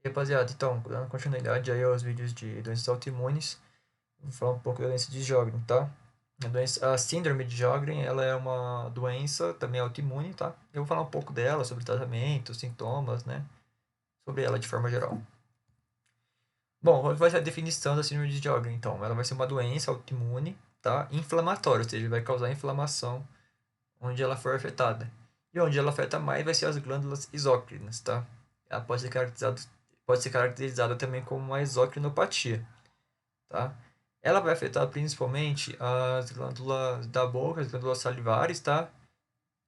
E, rapaziada, então, dando continuidade aí aos vídeos de doenças autoimunes, vou falar um pouco da doença de Sjögren, tá? A síndrome de Sjögren, ela é uma doença também autoimune, tá? Eu vou falar um pouco dela, sobre tratamento, sintomas, né? Sobre ela de forma geral. Bom, qual vai ser a definição da síndrome de Sjögren, então? Ela vai ser uma doença autoimune, tá? Inflamatória, ou seja, vai causar inflamação onde ela for afetada. E onde ela afeta mais vai ser as glândulas exócrinas, tá? Ela pode ser caracterizada também como uma exocrinopatia, tá? Ela vai afetar principalmente as glândulas da boca, as glândulas salivares, tá?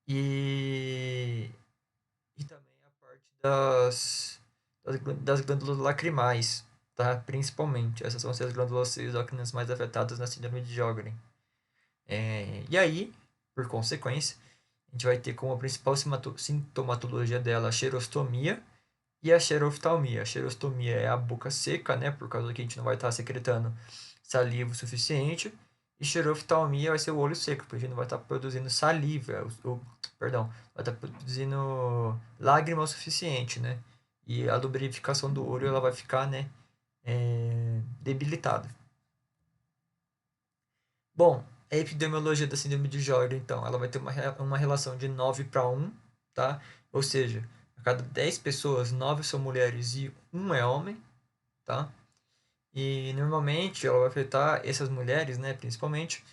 E, e também a parte das glândulas lacrimais, tá? Principalmente. Essas vão ser as glândulas exócrinas mais afetadas na síndrome de Sjögren. E aí, por consequência, a gente vai ter como principal sintomatologia dela a xerostomia e a xeroftalmia. A xerostomia é a boca seca, né? Por causa que a gente não vai estar secretando saliva o suficiente. E xeroftalmia vai ser o olho seco, porque a gente não vai estar produzindo saliva, perdão, vai estar produzindo lágrima o suficiente, né? E a lubrificação do olho ela vai ficar, né, debilitada. Bom, a epidemiologia da síndrome de Jordan, então, ela vai ter uma relação de 9 para 1, tá? Ou seja, a cada 10 pessoas, 9 são mulheres e um é homem, tá? E normalmente ela vai afetar essas mulheres, né, principalmente,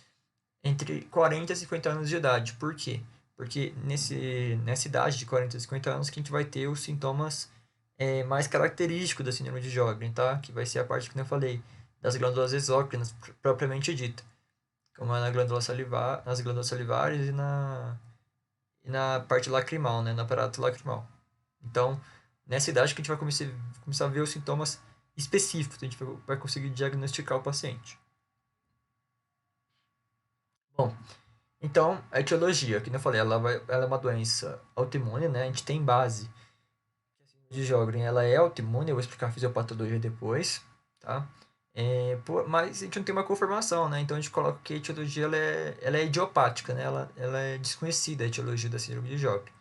entre 40 e 50 anos de idade. Por quê? Porque nessa idade de 40 a 50 anos que a gente vai ter os sintomas mais característicos da síndrome de Sjögren, tá? Que vai ser a parte que eu falei, das glândulas exócrinas, propriamente dita, como é na glândula salivar, nas glândulas salivares e na parte lacrimal, né, no aparato lacrimal. Então, nessa idade que a gente vai começar a ver os sintomas específicos, a gente vai conseguir diagnosticar o paciente. Bom, então, a etiologia, que eu falei, ela é uma doença autoimune, né? A gente tem base que a síndrome de Sjögren, ela é autoimune, eu vou explicar a fisiopatologia depois, tá? Mas a gente não tem uma confirmação, né? Então a gente coloca que a etiologia ela é idiopática, né? Ela é desconhecida, a etiologia da síndrome de Sjögren.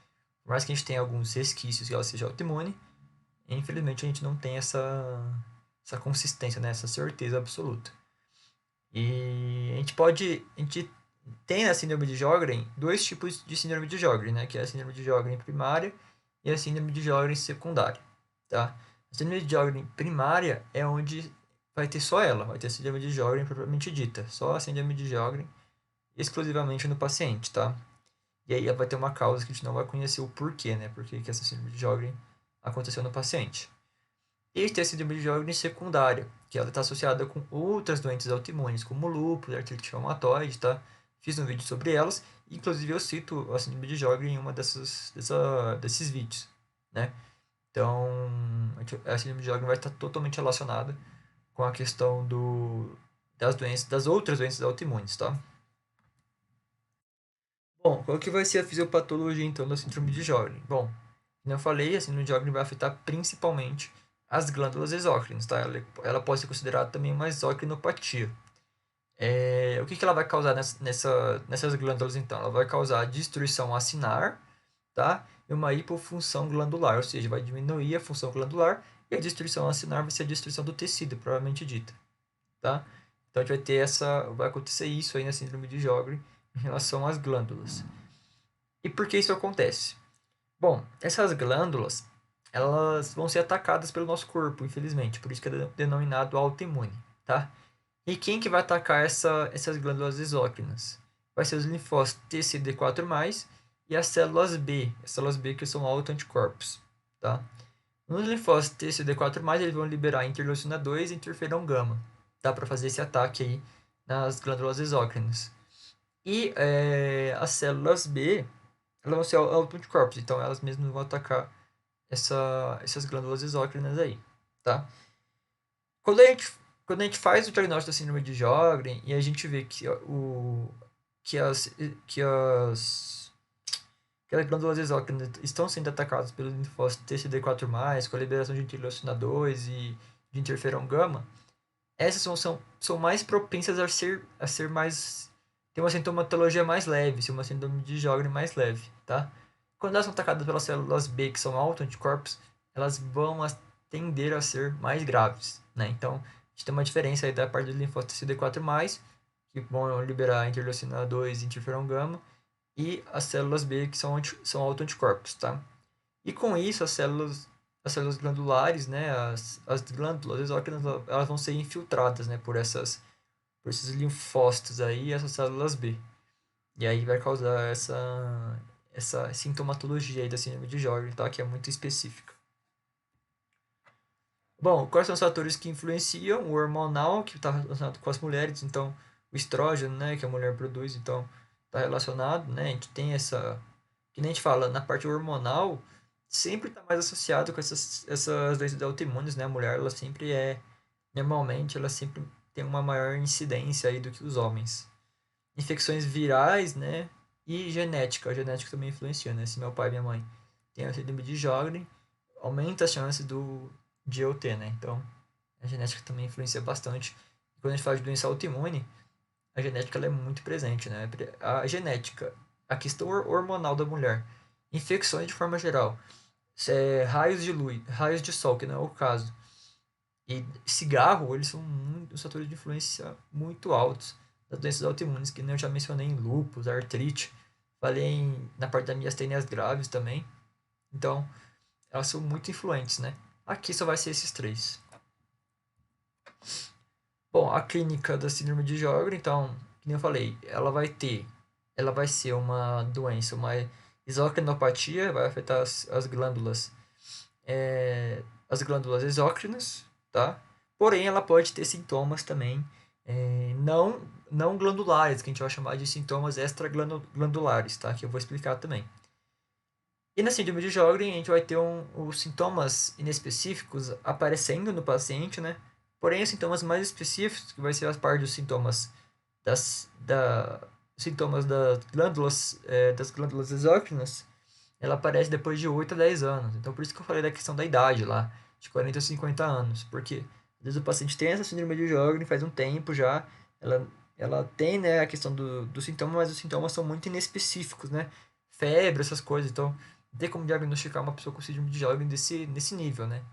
Por mais que a gente tenha alguns resquícios que ela seja autoimune, infelizmente a gente não tem essa consistência, né? Essa certeza absoluta. E a gente tem na síndrome de Sjögren dois tipos de síndrome de Sjögren, né? Que é a síndrome de Sjögren primária e a síndrome de Sjögren secundária, tá? A síndrome de Sjögren primária é onde vai ter só ela, vai ter a síndrome de Sjögren propriamente dita, só a síndrome de Sjögren exclusivamente no paciente, tá? E aí vai ter uma causa que a gente não vai conhecer o porquê, né? Por que essa síndrome de Sjögren aconteceu no paciente. E tem a síndrome de Sjögren secundária, que ela está associada com outras doenças autoimunes, como lúpus, artrite reumatoide, tá? Fiz um vídeo sobre elas, inclusive eu cito a síndrome de Sjögren em uma desses vídeos, né? Então, a síndrome de Sjögren vai estar totalmente relacionada com a questão das outras doenças autoimunes, tá? Bom, qual que vai ser a fisiopatologia, então, da síndrome de Sjögren? Bom, como eu falei, a síndrome de Sjögren vai afetar principalmente as glândulas exócrinas, tá? Ela pode ser considerada também uma exocrinopatia. O que ela vai causar nessas glândulas, então? Ela vai causar destruição acinar, tá? E uma hipofunção glandular, ou seja, vai diminuir a função glandular e a destruição acinar vai ser a destruição do tecido, provavelmente dita, tá? Então, a gente vai acontecer isso aí na síndrome de Sjögren em relação às glândulas. E por que isso acontece? Bom, essas glândulas, elas vão ser atacadas pelo nosso corpo, infelizmente, por isso que é denominado autoimune, tá? E quem que vai atacar essas glândulas exócrinas? Vai ser os linfócitos TCD4+, e as células B que são autoanticorpos, tá? Nos linfócitos TCD4+, eles vão liberar interleucina 2 e interferon gama, tá? Para fazer esse ataque aí nas glândulas exócrinas. E as células B, elas vão ser autoanticorpos, então elas mesmas vão atacar essas glândulas exócrinas aí, tá? Quando a gente, quando a gente faz o diagnóstico da síndrome de Sjögren e a gente vê que as, que as, que as glândulas exócrinas estão sendo atacadas pelo linfócito TCD4+, com a liberação de interleucina 2 e de interferon gama, essas são mais propensas a ser mais. Ter uma sintomatologia mais leve, ser uma síndrome de Sjögren mais leve, tá? Quando elas são atacadas pelas células B, que são autoanticorpos, elas vão tender a ser mais graves, né? Então, a gente tem uma diferença aí da parte do linfócito CD4+, que vão liberar interleucina 2 e interferon gama, e as células B, que são autoanticorpos, tá? E com isso, as células glandulares, né, as glândulas exócrinas, elas vão ser infiltradas, né, por esses linfócitos aí, essas células B. E aí vai causar essa sintomatologia aí da síndrome de Sjögren, tá? Que é muito específica. Bom, quais são os fatores que influenciam? O hormonal, que está relacionado com as mulheres, então o estrógeno, né, que a mulher produz, então está relacionado, né? A gente tem essa, que nem a gente fala, na parte hormonal, sempre está mais associado com essas doenças autoimunes, né? A mulher, ela sempre normalmente, ela sempre tem uma maior incidência aí do que os homens. Infecções virais, né? E genética. A genética também influencia, né? Se meu pai e minha mãe têm a síndrome de Sjögren, aumenta a chance de eu ter, né? Então, a genética também influencia bastante. E quando a gente fala de doença autoimune, a genética ela é muito presente, né? A genética, a questão hormonal da mulher, infecções de forma geral, raios de luz, raios de sol, que não é o caso, e cigarro, eles são os fatores de influência muito altos das doenças autoimunes, que nem eu já mencionei em lúpus, artrite, falei na parte das miastênias graves também. Então, elas são muito influentes, né? Aqui só vai ser esses três. Bom, a clínica da síndrome de Sjögren, então, como eu falei, ela vai ser uma doença, uma exocrinopatia, vai afetar as glândulas, as glândulas exócrinas, tá? Porém, ela pode ter sintomas também não glandulares, que a gente vai chamar de sintomas extraglandulares, tá? Que eu vou explicar também. E na síndrome de Sjögren, a gente vai ter os sintomas inespecíficos aparecendo no paciente, né? Porém, os sintomas mais específicos, que vai ser a parte dos sintomas sintomas das glândulas exócrinas, ela aparece depois de 8 a 10 anos. Então, por isso que eu falei da questão da idade lá, de 40 a 50 anos. Porque, às vezes, o paciente tem essa síndrome de Sjögren faz um tempo já, ela tem, né, a questão do sintoma, mas os sintomas são muito inespecíficos, né? Febre, essas coisas. Então, não tem como diagnosticar uma pessoa com síndrome de Sjögren nesse nível, né?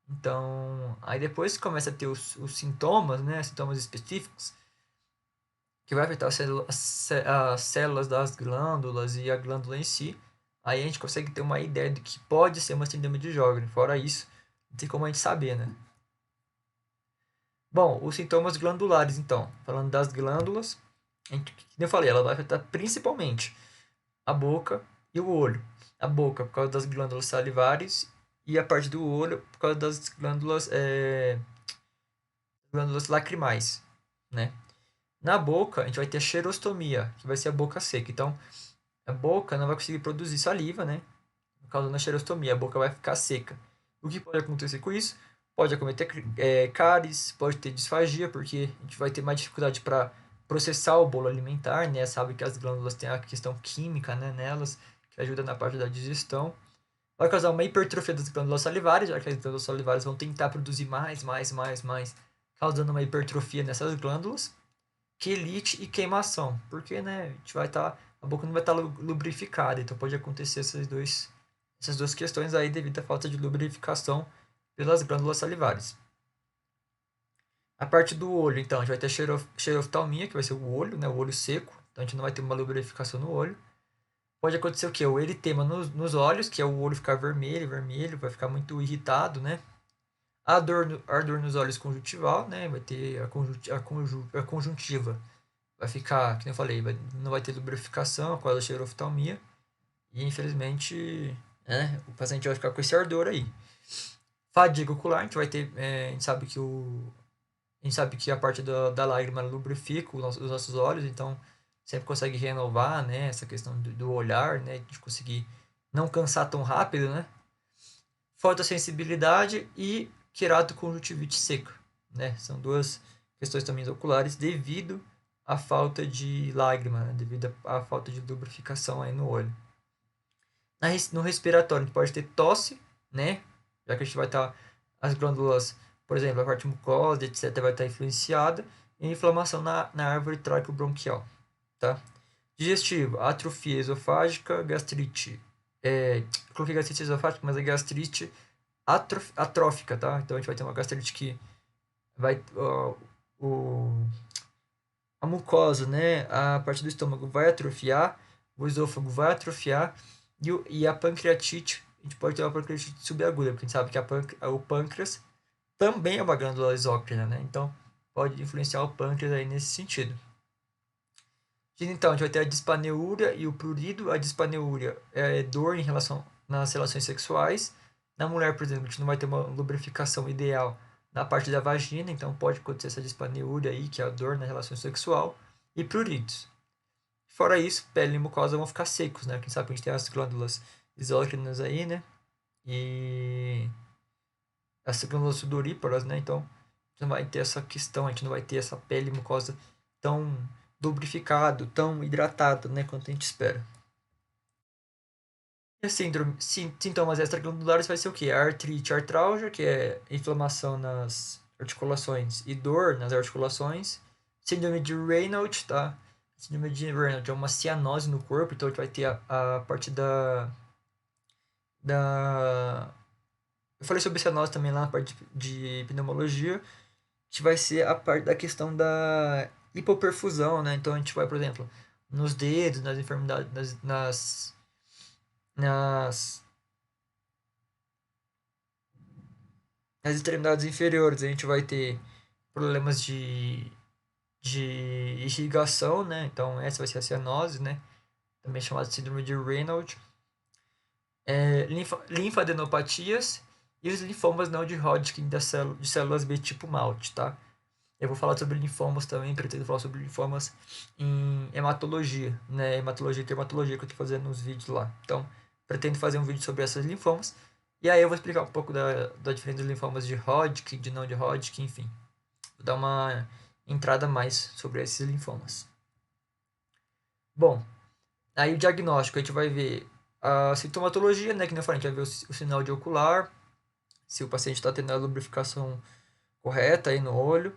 Então, aí depois que começa a ter os sintomas, né, sintomas específicos, que vai afetar as células das glândulas e a glândula em si, aí a gente consegue ter uma ideia de que pode ser uma síndrome de Sjögren. Fora isso, não tem como a gente saber, né? Bom, os sintomas glandulares, então, falando das glândulas, como eu falei, ela vai afetar principalmente a boca e o olho. A boca por causa das glândulas salivares e a parte do olho por causa das glândulas lacrimais, né? Na boca, a gente vai ter a xerostomia, que vai ser a boca seca. Então, a boca não vai conseguir produzir saliva, né? Por causa da xerostomia, a boca vai ficar seca. O que pode acontecer com isso? Pode acometer cáries, pode ter disfagia, porque a gente vai ter mais dificuldade para processar o bolo alimentar, né? Sabe que as glândulas têm a questão química, né, nelas, que ajuda na parte da digestão. Vai causar uma hipertrofia das glândulas salivares, já que as glândulas salivares vão tentar produzir mais, causando uma hipertrofia nessas glândulas. Quelite e queimação, porque, né, a gente vai estar, a boca não vai estar lubrificada, então pode acontecer essas duas questões aí devido à falta de lubrificação pelas glândulas salivares. A parte do olho, então, a gente vai ter xeroftalmia, que vai ser o olho, né, o olho seco, então a gente não vai ter uma lubrificação no olho. Pode acontecer o quê? O eritema nos olhos, que é o olho ficar vermelho, vai ficar muito irritado, né? A dor nos olhos conjuntival, né? Vai ter a conjuntiva. Vai ficar, como eu falei, não vai ter lubrificação com a xeroftalmia. E infelizmente, né, o paciente vai ficar com esse ardor aí. Fadiga ocular, a gente vai ter. A gente sabe que a parte da lágrima lubrifica os nossos olhos, então sempre consegue renovar, né? Essa questão do olhar, né? De conseguir não cansar tão rápido, né? Fotossensibilidade e queratoconjuntivite seca, né? São duas questões também oculares devido à falta de lágrima, né? Devido à falta de lubrificação aí no olho. No respiratório, a gente pode ter tosse, né? Já que a gente vai estar as glândulas, por exemplo, a parte mucosa, etc., vai estar influenciada, e inflamação na árvore traqueobronquial, tá? Digestivo, atrofia esofágica, gastrite. Coloquei gastrite esofágica, mas é gastrite atrófica, tá? Então a gente vai ter uma gastrite que vai o, a mucosa, né? A parte do estômago vai atrofiar, o esôfago vai atrofiar e a pancreatite, a gente pode ter uma pancreatite subaguda, porque a gente sabe que o pâncreas também é uma glândula exócrina, né? Então pode influenciar o pâncreas aí nesse sentido. Então, a gente vai ter a dispaneúria e o prurido. A dispaneúria é dor nas relações sexuais. Na mulher, por exemplo, a gente não vai ter uma lubrificação ideal na parte da vagina, então pode acontecer essa dispaneúria aí, que é a dor na relação sexual. E pruridos. Fora isso, pele e mucosa vão ficar secos, né? Quem sabe a gente tem as glândulas exócrinas aí, né? E as glândulas sudoríparas, né? Então, a gente não vai ter essa questão, a gente não vai ter essa pele e mucosa tão lubrificado, tão hidratado, né, quanto a gente espera. E a sintomas extraglandulares vai ser o quê? A artrite, artralgia, que é inflamação nas articulações e dor nas articulações. Síndrome de Raynaud, tá? Síndrome de Raynaud é uma cianose no corpo, então a gente vai ter a parte da... Eu falei sobre cianose também lá na parte de pneumologia, que vai ser a parte da questão da hipoperfusão, né? Então a gente vai, por exemplo, nos dedos, nas enfermidades, nas, nas extremidades inferiores, a gente vai ter problemas de irrigação, né? Então essa vai ser a cianose, né? Também chamada de síndrome de Raynaud. Linfadenopatias e os linfomas não de Hodgkin de células B tipo malte, tá? Eu vou falar sobre linfomas também, pretendo falar sobre linfomas em hematologia, né? Hematologia e dermatologia que eu tô fazendo nos vídeos lá. Então, pretendo fazer um vídeo sobre essas linfomas. E aí eu vou explicar um pouco da diferença dos linfomas de Hodgkin, de não de Hodgkin, enfim. Vou dar uma entrada mais sobre esses linfomas. Bom, aí o diagnóstico, a gente vai ver a sintomatologia, né? Que nem eu falei, a gente vai ver o sinal de ocular, se o paciente está tendo a lubrificação correta aí no olho.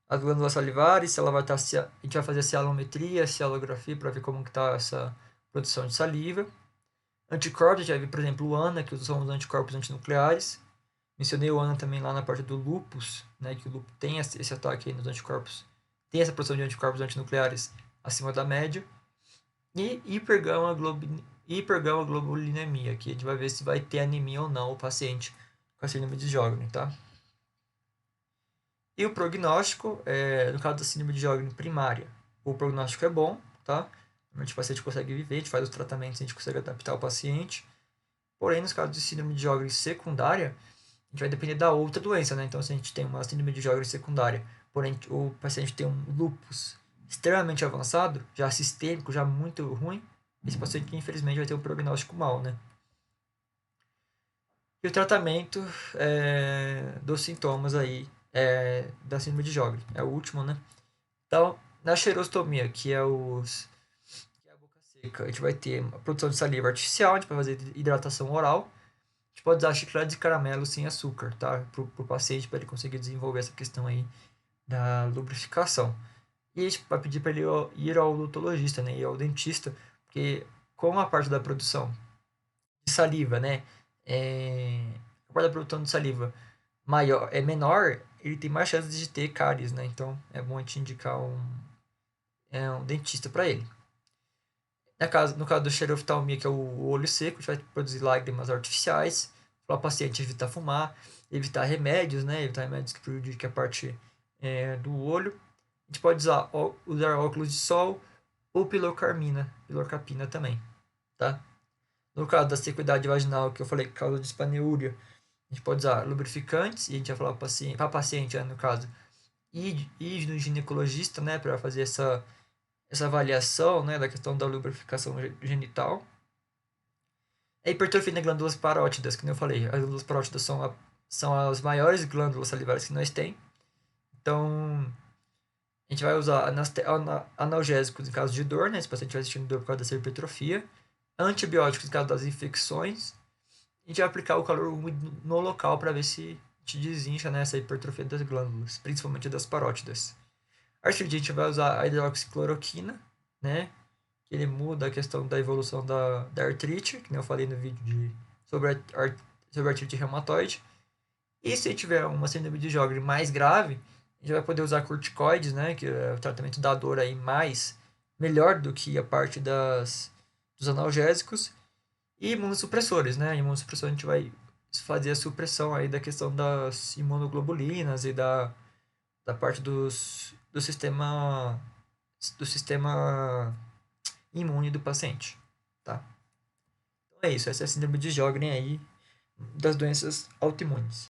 As glândulas salivares, se ela vai estar, a gente vai fazer a cialometria, a cialografia para ver como que está essa produção de saliva. Anticorpos, a gente vai ver, por exemplo, o ANA, que são os anticorpos antinucleares. Mencionei o ANA também lá na parte do lupus, né, que o lupus tem esse ataque aí nos anticorpos, tem essa produção de anticorpos antinucleares acima da média. E hipergamaglobulinemia, que a gente vai ver se vai ter anemia ou não o paciente com a síndrome de Sjögren, tá? E o prognóstico, no caso da síndrome de Sjögren primária, o prognóstico é bom, tá? Normalmente o paciente consegue viver, a gente faz os tratamentos, a gente consegue adaptar o paciente. Porém, nos casos de síndrome de Sjögren secundária, a gente vai depender da outra doença, né? Então, se a gente tem uma síndrome de Sjögren secundária, porém o paciente tem um lúpus extremamente avançado, já sistêmico, já muito ruim, esse paciente infelizmente vai ter um prognóstico mau, né? E o tratamento dos sintomas aí da síndrome de Sjögren, é o último, né? Então, na xerostomia, que é a boca seca, a gente vai ter a produção de saliva artificial, a gente vai fazer hidratação oral. A gente pode usar chiclete de caramelo sem açúcar, tá? Pro paciente, para ele conseguir desenvolver essa questão aí da lubrificação. E a gente vai pedir para ele ir ao odontologista, né? Ir ao dentista, porque com a parte da produção de saliva, né? A parte da produção de saliva menor, ele tem mais chances de ter cáries, né? Então é bom a gente indicar um dentista para ele. No caso do xeroftalmia, que é o olho seco, a gente vai produzir lágrimas artificiais, para o paciente evitar fumar, evitar remédios, né? Evitar remédios que prejudicam a parte do olho. A gente pode usar óculos de sol ou pilocarpina também, tá? No caso da sequidade vaginal, que eu falei que causa dispaneúria, a gente pode usar lubrificantes, e a gente vai falar para paciente, no caso, ir no ginecologista, né, para fazer essa avaliação, né, da questão da lubrificação genital. A hipertrofia das glândulas parótidas, que nem eu falei, as glândulas parótidas são as maiores glândulas salivares que nós tem. Então, a gente vai usar analgésicos em caso de dor, né, se o paciente vai sentindo dor por causa dessa hipertrofia. Antibióticos em caso das infecções. A gente vai aplicar o calor úmido no local para ver se a gente desincha, né, essa hipertrofia das glândulas, principalmente das parótidas. Artrite, a gente vai usar a hidroxicloroquina, né? Ele muda a questão da evolução da artrite, que nem eu falei no vídeo sobre sobre artrite reumatoide. E se tiver uma síndrome de Sjögren mais grave, a gente vai poder usar corticoides, né, que é o tratamento da dor aí melhor do que a parte dos analgésicos, e imunossupressores, né? Imunossupressor a gente vai fazer a supressão aí da questão das imunoglobulinas e da parte do sistema imune do paciente, tá? Então é isso, essa é a síndrome de Sjögren aí das doenças autoimunes.